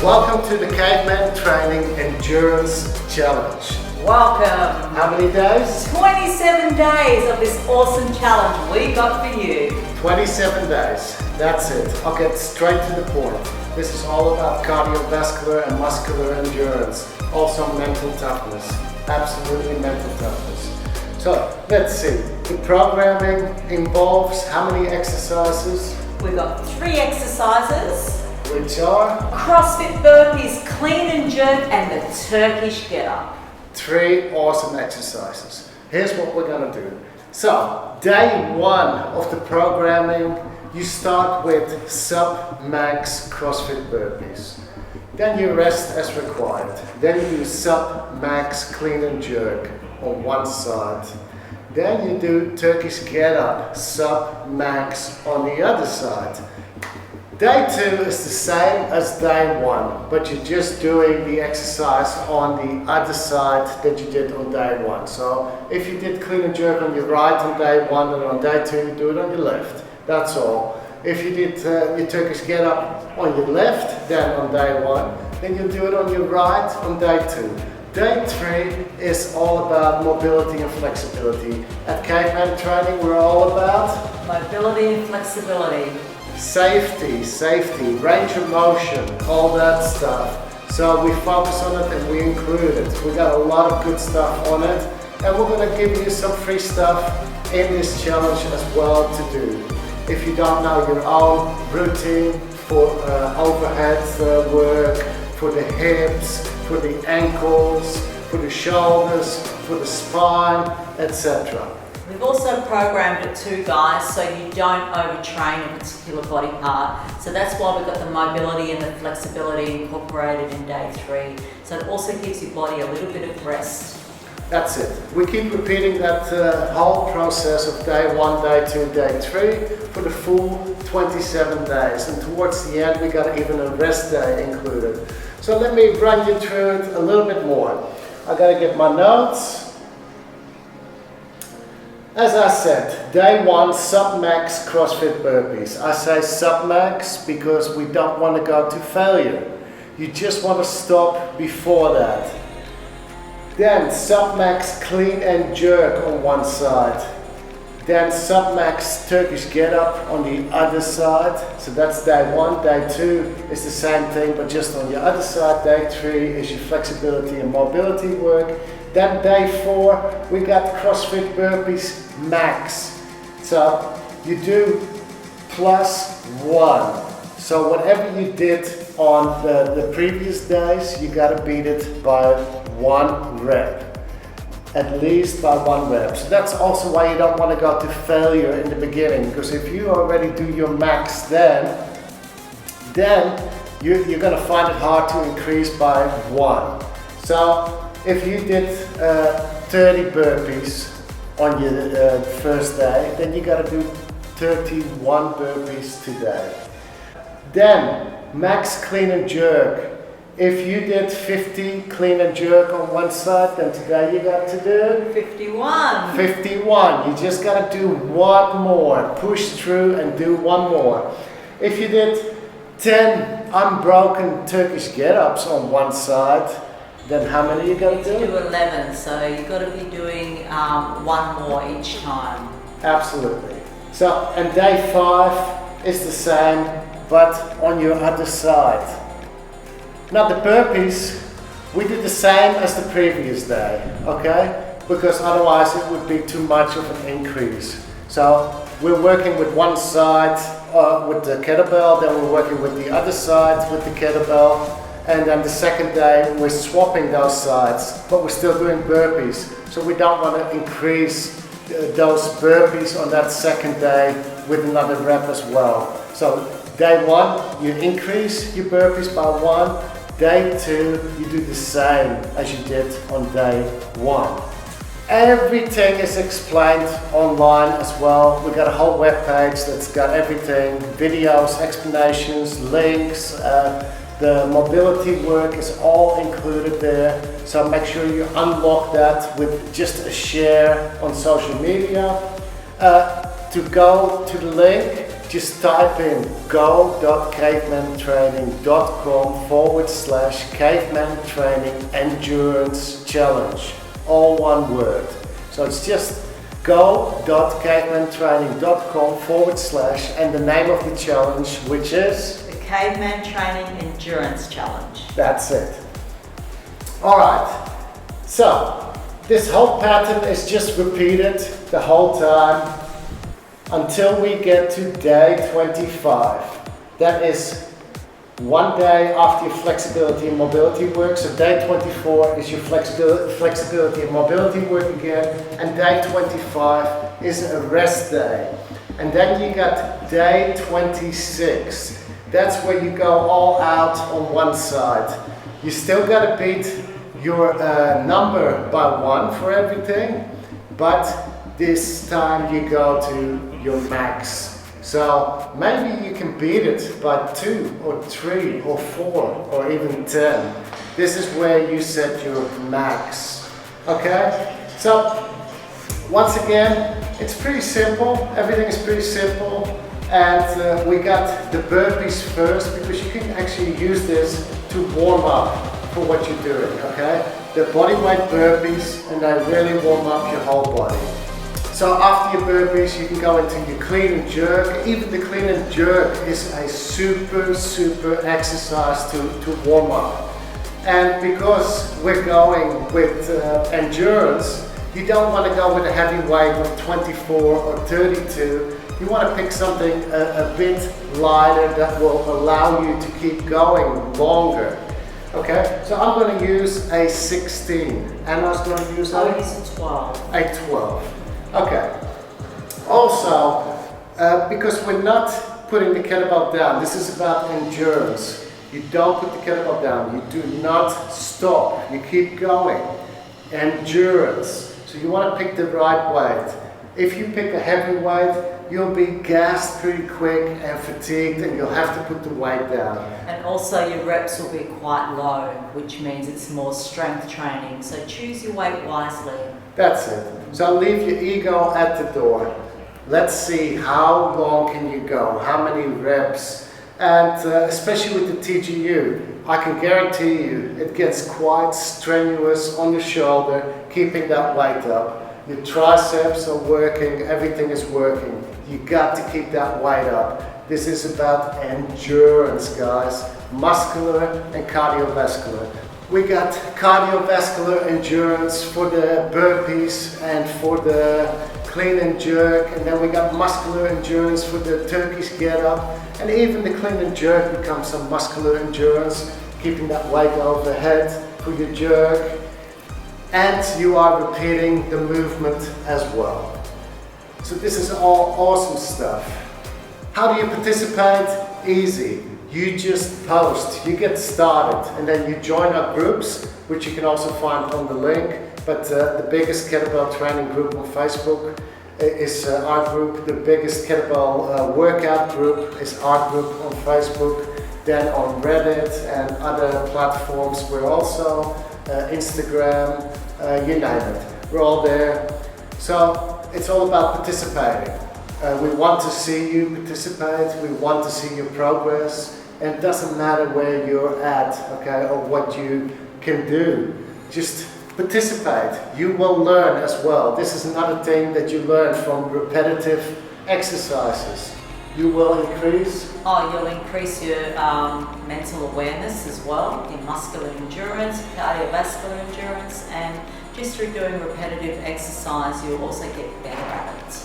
Welcome to the Cavemantraining Endurance Challenge. Welcome. How many days? 27 days of this awesome challenge we got for you. 27 days. That's it. I'll get straight to the point. This is all about cardiovascular and muscular endurance. Also mental toughness. Absolutely mental toughness. So let's see. The programming involves how many exercises? We've got 3 exercises. Which are? Crossfit Burpees, clean and jerk, and the Turkish Get-up. 3 awesome exercises. Here's what we're going to do. So, day 1 of the programming, you start with sub-max CrossFit Burpees. Then you rest as required. Then you do sub-max clean and jerk on one side. Then you do Turkish Get-up, sub-max on the other side. Day 2 is the same as day 1, but you're just doing the exercise on the other side that you did on day 1. So if you did clean and jerk on your right on day 1, and on day 2 you do it on your left. That's all. If you did your Turkish Get-up on your left, then on day 1, then you do it on your right on day 2. Day 3 is all about mobility and flexibility. At Cavemantraining, we're all about mobility and flexibility. Safety, range of motion, all that stuff. So we focus on it and we include it. We got a lot of good stuff on it, and we're going to give you some free stuff in this challenge as well to do. If you don't know your own routine for overhead work, for the hips, for the ankles, for the shoulders, for the spine, etc. We've also programmed it too, guys, so you don't overtrain a particular body part. So that's why we've got the mobility and the flexibility incorporated in day 3. So it also gives your body a little bit of rest. That's it. We keep repeating that whole process of day 1, day 2, day 3 for the full 27 days. And towards the end, we got even a rest day included. So let me run you through it a little bit more. I gotta get my notes. As I said, day 1, sub-max CrossFit Burpees. I say sub-max because we don't want to go to failure. You just want to stop before that. Then sub-max clean and jerk on one side. Then sub-max Turkish Get-up on the other side. So that's day 1. Day 2 is the same thing, but just on the other side. Day 3 is your flexibility and mobility work. Then day 4, we got CrossFit Burpees max. So you do +1. So whatever you did on the previous days, you got to beat it by 1 rep. At least by 1 rep. So that's also why you don't want to go to failure in the beginning, because if you already do your max then you're going to find it hard to increase by 1. So if you did 30 burpees on your first day, then you got to do 31 burpees today. Then max clean and jerk. If you did 50 clean and jerk on one side, then today you got to do 51. 51. You just got to do 1 more. Push through and do 1 more. If you did 10 unbroken Turkish Get-ups on one side, then how many you got to do? You do 11, so you've got to be doing 1 more each time. Absolutely. So, and day 5 is the same, but on your other side. Now the burpees, we did the same as the previous day, okay? Because otherwise it would be too much of an increase. So we're working with one side with the kettlebell, then we're working with the other side with the kettlebell, and then the second day we're swapping those sides, but we're still doing burpees. So we don't want to increase those burpees on that second day with another rep as well. So day 1, you increase your burpees by 1. Day 2, you do the same as you did on day 1. Everything is explained online as well. We've got a whole web page that's got everything, videos, explanations, links. The mobility work is all included there. So make sure you unlock that with just a share on social media. To go to the link, just type in go.cavemantraining.com/cavemantraining endurance challenge. All one word. So it's just go.cavemantraining.com/ and the name of the challenge, which is The Cavemantraining Endurance Challenge. That's it. Alright, so this whole pattern is just repeated the whole time until we get to day 25. That is one day after your flexibility and mobility work. So day 24 is your flexibility and mobility work again, and day 25 is a rest day. And then you got day 26. That's where you go all out on one side. You still got to beat your number by 1 for everything, but this time you go to your max. So maybe you can beat it by 2 or 3 or 4 or even 10. This is where you set your max. Okay? So once again, it's pretty simple. Everything is pretty simple. And we got the burpees first because you can actually use this to warm up for what you're doing. Okay? The bodyweight burpees, and they really warm up your whole body. So after your burpees, you can go into your clean and jerk. Even the clean and jerk is a super exercise to warm up. And because we're going with endurance, you don't want to go with a heavy weight of 24 or 32. You want to pick something a bit lighter that will allow you to keep going longer. Okay, so I'm going to use a 16. Anna's going to use I'll use a 12. A 12. Okay. Also, because we're not putting the kettlebell down, this is about endurance. You don't put the kettlebell down. You do not stop. You keep going. Endurance. So you want to pick the right weight. If you pick a heavy weight, you'll be gassed pretty quick and fatigued, and you'll have to put the weight down. And also your reps will be quite low, which means it's more strength training. So choose your weight wisely. That's it. So leave your ego at the door. Let's see how long can you go, how many reps. And especially with the TGU, I can guarantee you it gets quite strenuous on your shoulder, keeping that weight up. Your triceps are working, everything is working. You got to keep that weight up. This is about endurance, guys. Muscular and cardiovascular. We got cardiovascular endurance for the burpees and for the clean and jerk, and then we got muscular endurance for the Turkish Get-up, and even the clean and jerk becomes some muscular endurance, keeping that weight overhead for your jerk, and you are repeating the movement as well. So this is all awesome stuff. How do you participate? Easy. You just post, you get started, and then you join our groups, which you can also find on the link. But the biggest kettlebell training group on Facebook is our group. The biggest kettlebell workout group is our group on Facebook. Then on Reddit and other platforms, we're also Instagram, you name it. We're all there. So it's all about participating. We want to see you participate, we want to see your progress, and it doesn't matter where you're at, okay, or what you can do. Just participate. You will learn as well. This is another thing that you learn from repetitive exercises. You will increase. You'll increase your mental awareness as well, your muscular endurance, cardiovascular endurance, and just through doing repetitive exercise, you'll also get better at it.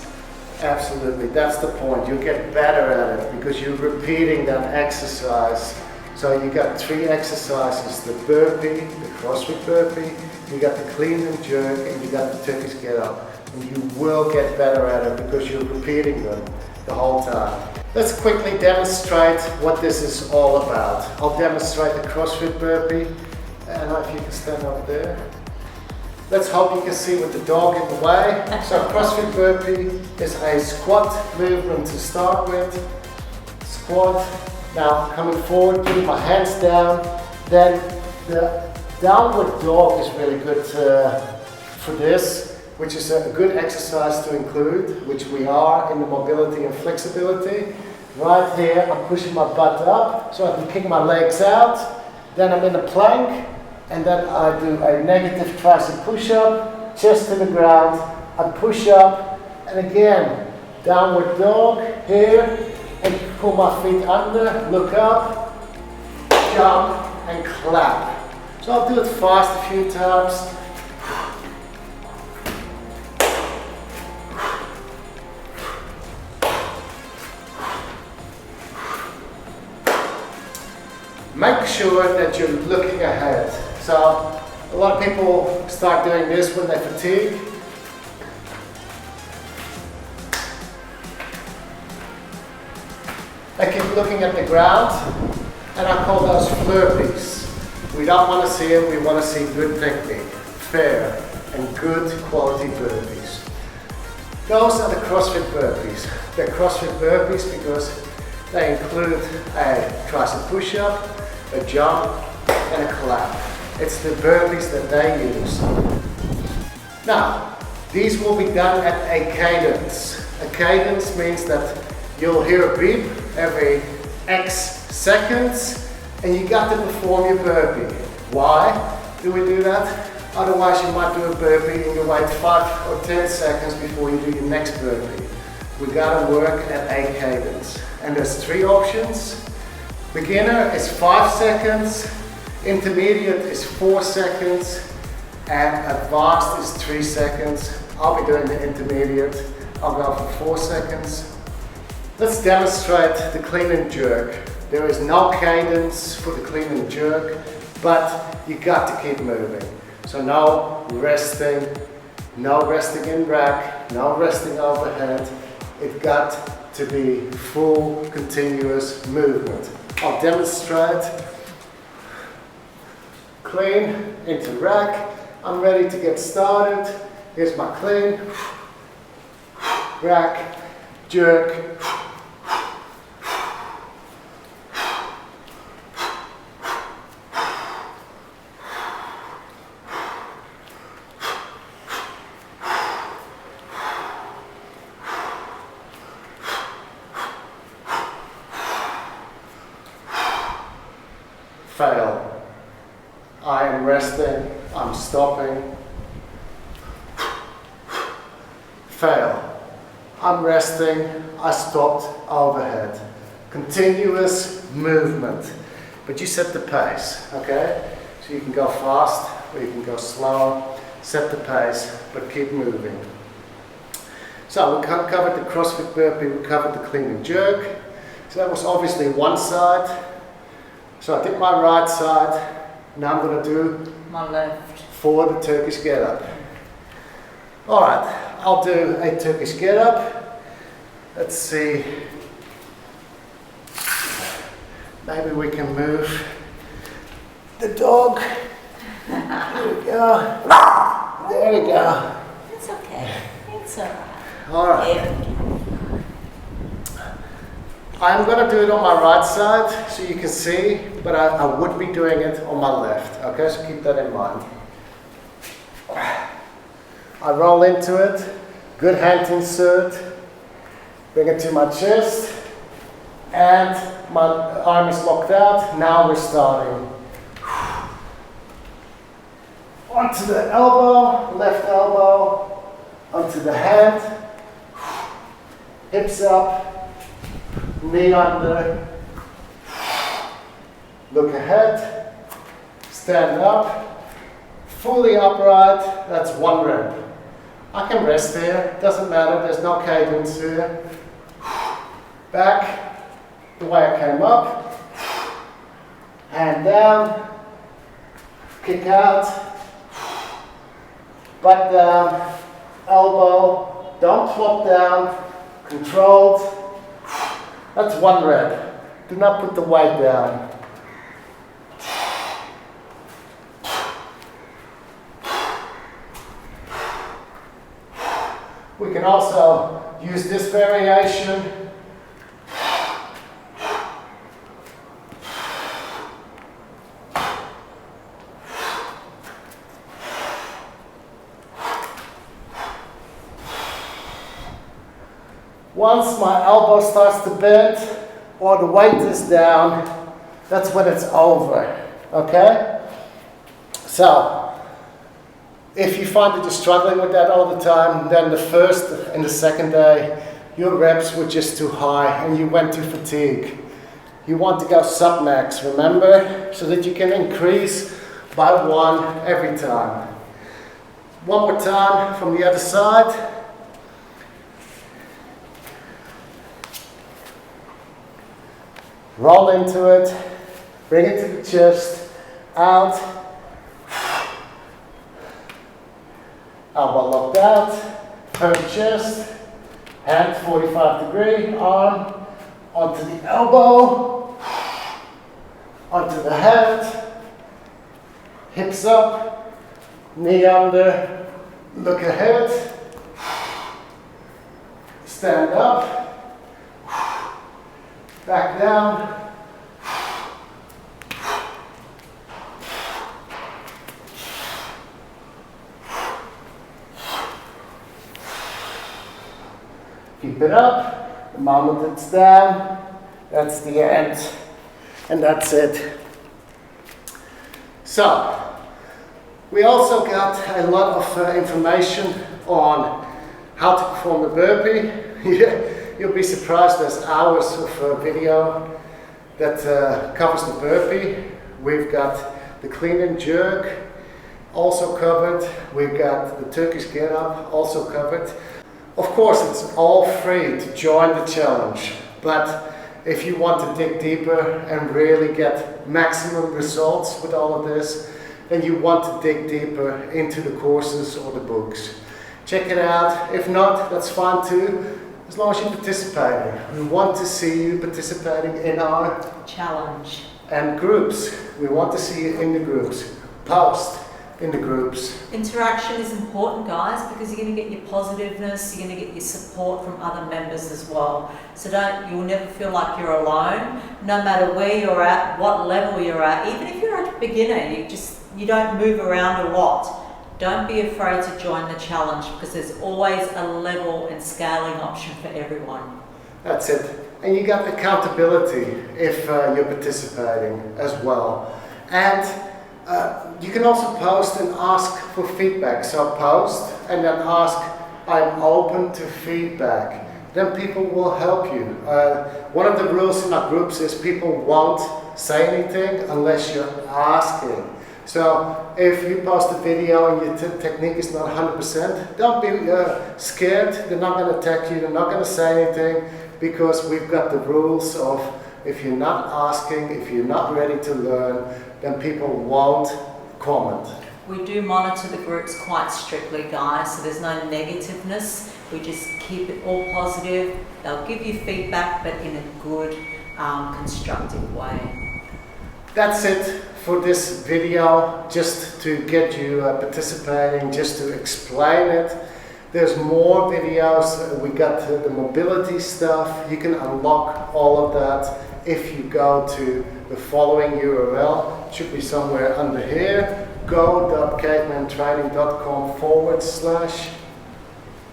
Absolutely, that's the point. You'll get better at it because you're repeating that exercise. So you got 3 exercises, the burpee, the Crossfit Burpee, you got the clean and jerk, and you got the Turkish Get-up. And you will get better at it because you're repeating them the whole time. Let's quickly demonstrate what this is all about. I'll demonstrate the Crossfit Burpee. And if you can stand up there. Let's hope you can see with the dog in the way. So Crossfit Burpee is a squat movement to start with. Squat. Now coming forward, putting my hands down. Then the downward dog is really good for this, which is a good exercise to include, which we are in the mobility and flexibility. Right here, I'm pushing my butt up so I can kick my legs out. Then I'm in a plank, and then I do a negative tricep push-up, chest to the ground, I push up, and again, downward dog here, and pull my feet under, look up, jump, and clap. So I'll do it fast a few times. Make sure that you're looking ahead. So a lot of people start doing this when they fatigue. They keep looking at the ground, and I call those burpees. We don't want to see it, we want to see good technique, fair and good quality burpees. Those are the Crossfit Burpees. They're Crossfit Burpees because they include a tricep push-up, a jump, and a clap. It's the burpees that they use. Now, these will be done at a cadence. A cadence means that you'll hear a beep every X seconds, and you got to perform your burpee. Why do we do that? Otherwise you might do a burpee and you wait 5 or 10 seconds before you do your next burpee. We got to work at a cadence. And there's 3 options. Beginner is 5 seconds, intermediate is 4 seconds, and advanced is 3 seconds. I'll be doing the intermediate. I'll go for 4 seconds. Let's demonstrate the clean and jerk. There is no cadence for the clean and jerk, but you got to keep moving. So no resting in rack, no resting overhead. It got to be full, continuous movement. I'll demonstrate. Clean into rack. I'm ready to get started. Here's my clean. Rack, jerk. Fail. I am resting, I'm stopping. Fail. I'm resting, I stopped overhead. Continuous movement. But you set the pace, okay? So you can go fast or you can go slow. Set the pace, but keep moving. So we covered the CrossFit Burpee, we covered the clean and jerk. So that was obviously one side. So I did my right side, now I'm going to do My left. for the Turkish Get-up. Alright, I'll do a Turkish Get-up. Let's see, maybe we can move the dog. There we go. There we go. It's okay. It's alright. Alright. Yeah. I'm going to do it on my right side so you can see, but I would be doing it on my left. Okay, so keep that in mind. I roll into it, good hand insert, bring it to my chest, and my arm is locked out. Now we're starting. Onto the elbow, left elbow, onto the hand, hips up. Knee under, look ahead, stand up, fully upright, that's 1 rep. I can rest here, doesn't matter, there's no cadence here. Back, the way I came up, hand down, kick out, butt down, elbow, don't flop down, controlled. That's 1 rep. Do not put the weight down. We can also use this variation. Once my elbow starts to bend, or the weight is down, that's when it's over, okay? So, if you find that you're struggling with that all the time, then the first and the second day, your reps were just too high and you went to fatigue. You want to go sub-max, remember? So that you can increase by 1 every time. One more time from the other side. Roll into it, bring it to the chest, out. Elbow locked out, turn chest, hand 45 degree, arm onto the elbow, onto the hand, hips up, knee under, look ahead, stand up, back down, keep it up. The moment it's down, that's the end, and that's it. So, we also got a lot of information on how to perform the burpee. You'll be surprised, there's hours of video that covers the burpee. We've got the clean and jerk also covered. We've got the Turkish Get-up also covered. Of course, it's all free to join the challenge, but if you want to dig deeper and really get maximum results with all of this, then you want to dig deeper into the courses or the books. Check it out. If not, that's fine too, as long as you're participating. We want to see you participating in our challenge and groups. We want to see you in the groups. Post in the groups. Interaction is important, guys, because you're going to get your positiveness, you're going to get your support from other members as well. So you'll never feel like you're alone, no matter where you're at, what level you're at. Even if you're a beginner, you don't move around a lot. Don't be afraid to join the challenge, because there's always a level and scaling option for everyone. That's it. And you got accountability if you're participating as well. And you can also post and ask for feedback. So post and then ask, I'm open to feedback. Then people will help you. One of the rules in our groups is people won't say anything unless you're asking. So if you post a video and your technique is not 100%, don't be scared. They're not going to attack you. They're not going to say anything, because we've got the rules of if you're not asking, if you're not ready to learn, then people won't comment. We do monitor the groups quite strictly, guys, so there's no negativeness. We just keep it all positive. They'll give you feedback, but in a good, constructive way. That's it for this video, just to get you participating, just to explain it. There's more videos. We got the mobility stuff. You can unlock all of that if you go to the following URL. It should be somewhere under here. go.cavemantraining.com/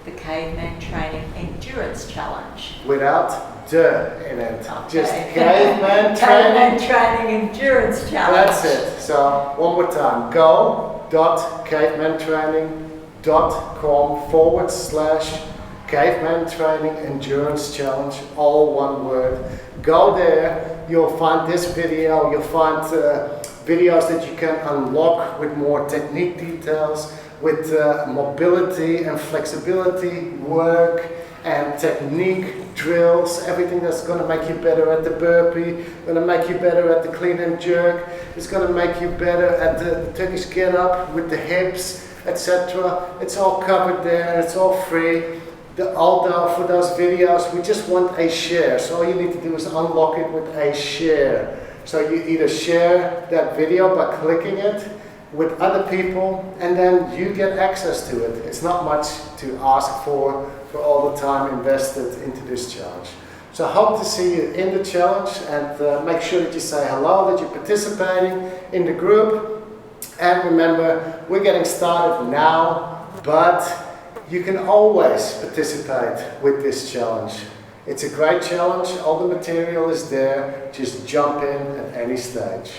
the Cavemantraining Endurance Challenge. Without "the" in it. Okay. Just Cavemantraining. Cavemantraining Endurance Challenge. That's it. So one more time. go.cavemantraining.com/ Cavemantraining Endurance Challenge, all one word. Go there, you'll find this video, you'll find videos that you can unlock with more technique details, with mobility and flexibility work and technique drills, everything that's going to make you better at the burpee, going to make you better at the clean and jerk, it's going to make you better at the Turkish Get-up with the hips, etc. It's all covered there, it's all free. Although for those videos we just want a share, so all you need to do is unlock it with a share. So you either share that video by clicking it with other people, and then you get access to it. It's not much to ask for all the time invested into this challenge. So I hope to see you in the challenge, and make sure that you say hello, that you're participating in the group. And remember, we're getting started now, but you can always participate with this challenge. It's a great challenge, all the material is there, just jump in at any stage.